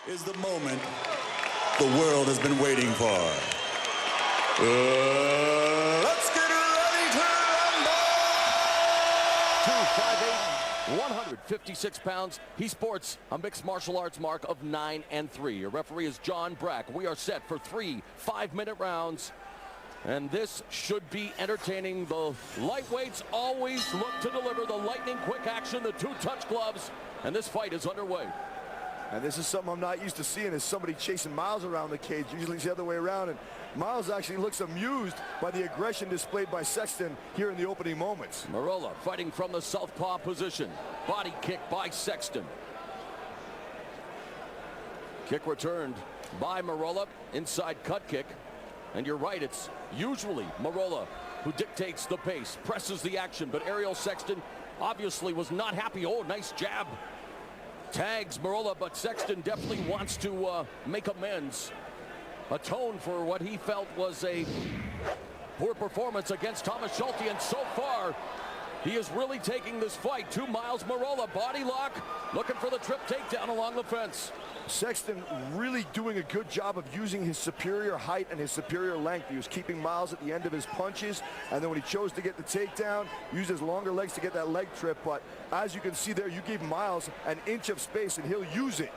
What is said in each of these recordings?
is the moment the world has been waiting for. Let's get ready to rumble! 258, 156 pounds. He sports a mixed martial arts mark of 9-3. Your referee is John Brack. We are set for 3 5-minute rounds. And this should be entertaining. The lightweights always look to deliver the lightning quick action, the two-touch gloves, and this fight is underway. And this is something I'm not used to seeing, is somebody chasing Miles around the cage. Usually it's the other way around, and Miles actually looks amused by the aggression displayed by Sexton here in the opening moments. Marola fighting from the southpaw position. Body kick by Sexton. Kick returned by Marola, inside cut kick. And you're right, it's usually Marola who dictates the pace, presses the action, but Ariel Sexton obviously was not happy. Oh, nice jab. Tags Marola, but Sexton definitely wants to make amends, atone for what he felt was a poor performance against Thomas Schulte, and so far he is really taking this fight to Miles Marola. Body lock, looking for the trip takedown along the fence. Sexton really doing a good job of using his superior height and his superior length. He was keeping Miles at the end of his punches, and then when he chose to get the takedown, used his longer legs to get that leg trip. But as you can see there, you gave Miles an inch of space, and he'll use it.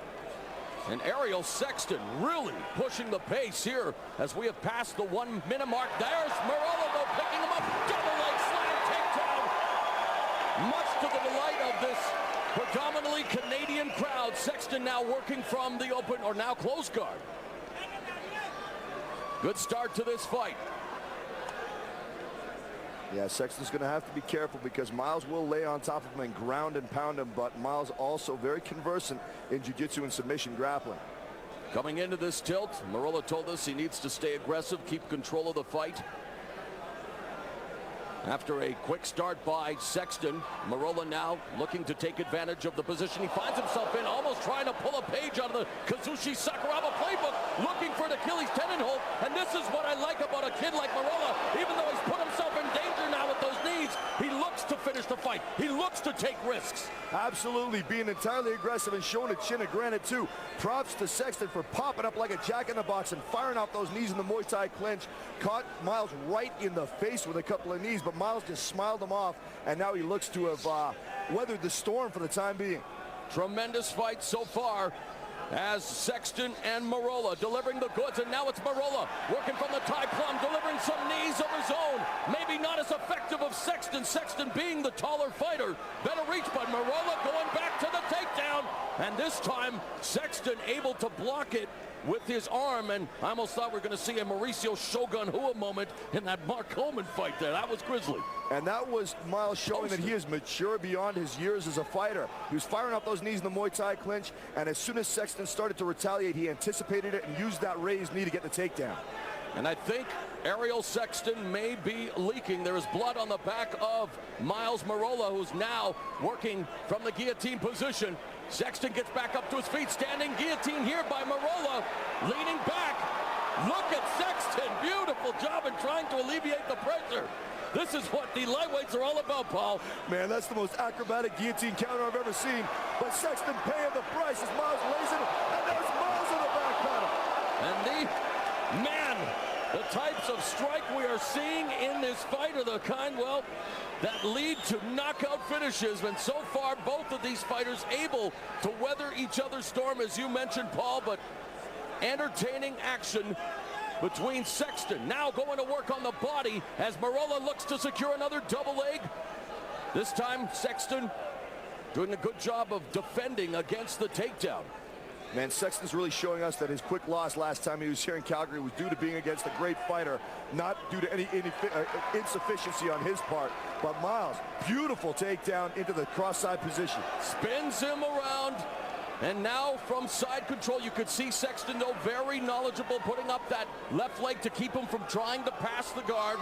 And Ariel Sexton really pushing the pace here as we have passed the 1 minute mark. There's Marola though, picking him up, double leg slam takedown. Much to the delight of this predominantly Canadian crowd. Sexton now working from the open, or now close guard. Good start to this fight. Yeah, Sexton's going to have to be careful because Miles will lay on top of him and ground and pound him, but Miles also very conversant in jiu-jitsu and submission grappling. Coming into this tilt, Marola told us he needs to stay aggressive, keep control of the fight. After a quick start by Sexton, Marola now looking to take advantage of the position he finds himself in, almost trying to pull a page out of the Kazushi Sakuraba playbook, looking for an Achilles tendon hold. And this is what I like about a kid like Marola. Even though he's put himself in danger now with those knees, he looks to finish the fight. He looks to take risks. Absolutely, being entirely aggressive and showing a chin of granite too. Props to Sexton for popping up like a jack-in-the-box and firing off those knees in the Muay Thai clinch. Caught Miles right in the face with a couple of knees, but Miles just smiled them off, and now he looks to have weathered the storm for the time being. Tremendous fight so far as Sexton and Marola delivering the goods, and now it's Marola working from the Thai plum, delivering some knees of his own. Maybe not as effective of Sexton. Sexton being the taller fighter. Better reach, but Marola going back to the takedown. And this time, Sexton able to block it with his arm, and I almost thought we were going to see a Mauricio Shogun Hua moment in that Mark Coleman fight there. That was grisly. And that was Miles showing that he is mature beyond his years as a fighter. He was firing up those knees in the Muay Thai clinch, and as soon as Sexton started to retaliate, he anticipated it and used that raised knee to get the takedown. And I think Ariel Sexton may be leaking. There is blood on the back of Miles Marola, who's now working from the guillotine position. Sexton gets back up to his feet, standing guillotine here by Marola, leaning back. Look at Sexton, beautiful job in trying to alleviate the pressure. This is what the lightweights are all about, Paul. Man, that's the most acrobatic guillotine counter I've ever seen. But Sexton paying the price as Miles lays it, and there's Miles in the back pedal. And the types of strike we are seeing in this fight are the kind, well, that lead to knockout finishes. And so far, both of these fighters able to weather each other's storm, as you mentioned, Paul, but entertaining action between Sexton. Now going to work on the body as Marola looks to secure another double leg. This time, Sexton doing a good job of defending against the takedown. Man, Sexton's really showing us that his quick loss last time he was here in Calgary was due to being against a great fighter, not due to any insufficiency on his part. But Miles, beautiful takedown into the cross-side position. Spins him around, and now from side control, you could see Sexton, though, very knowledgeable, putting up that left leg to keep him from trying to pass the guard.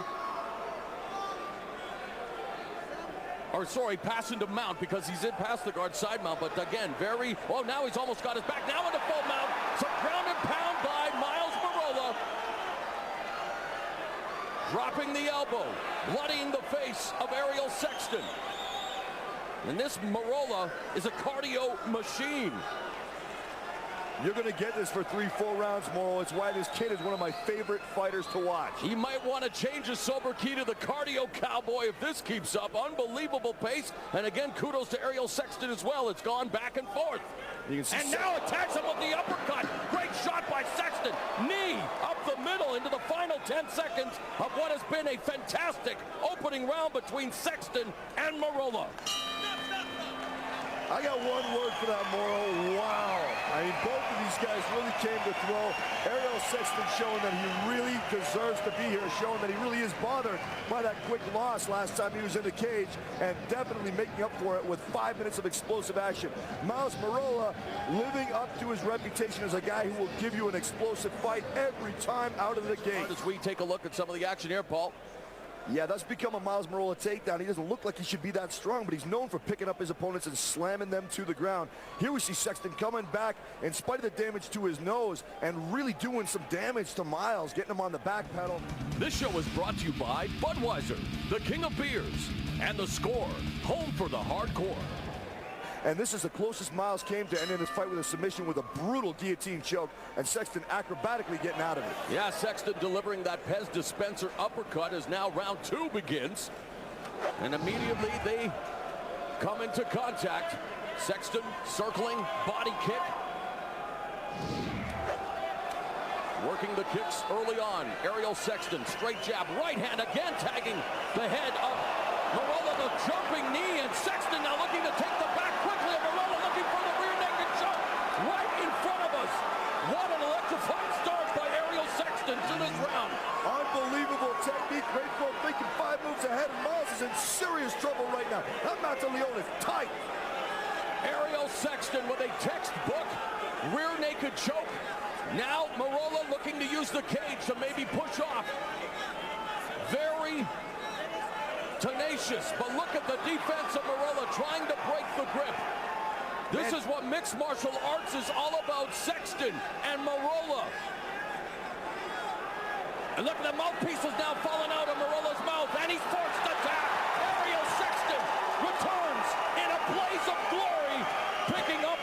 Or sorry, passing to mount, because he's in past the guard side mount, but again, oh, now he's almost got his back, now into full mount. Some ground and pound by Miles Marola. Dropping the elbow, bloodying the face of Ariel Sexton. And this Marola is a cardio machine. You're going to get this for 3-4 rounds, Morrow. It's why this kid is one of my favorite fighters to watch. He might want to change his sober key to the cardio cowboy if this keeps up. Unbelievable pace. And again, kudos to Ariel Sexton as well. It's gone back and forth. And now attacks him with the uppercut. Great shot by Sexton. Knee up the middle into the final 10 seconds of what has been a fantastic opening round between Sexton and Marola. I got one word for that, Morrow. Wow. I mean, both of these guys really came to throw. Ariel Sexton showing that he really deserves to be here, showing that he really is bothered by that quick loss last time he was in the cage, and definitely making up for it with 5 minutes of explosive action. Miles Marola living up to his reputation as a guy who will give you an explosive fight every time out of the gate. As we take a look at some of the action here, Paul. Yeah, that's become a Miles Marola takedown. He doesn't look like he should be that strong, but he's known for picking up his opponents and slamming them to the ground. Here we see Sexton coming back in spite of the damage to his nose and really doing some damage to Miles, getting him on the back pedal. This show is brought to you by Budweiser, the king of beers, and The Score, home for the hardcore. And this is the closest Miles came to ending this fight with a submission with a brutal guillotine choke, and Sexton acrobatically getting out of it. Yeah, Sexton delivering that Pez dispenser uppercut as now round 2 begins. And immediately they come into contact. Sexton circling, body kick. Working the kicks early on. Ariel Sexton, straight jab, right hand again, tagging the head of Marola, the jumping knee, and Sexton now looking to take the back quickly, and Marola looking for the rear naked choke right in front of us. What an electrifying start by Ariel Sexton to this round. Unbelievable technique, great throw, thinking 5 moves ahead, and Miles is in serious trouble right now. That Mausoleon is tight. Ariel Sexton with a textbook rear naked choke. Now Marola looking to use the cage to maybe push off. Very tenacious, but look at the defense of Marola trying to break the grip. This is what mixed martial arts is all about. Sexton and Marola. And look at the mouthpieces now falling out of Marola's mouth, and he's forced to tap. Ariel Sexton returns in a blaze of glory, picking up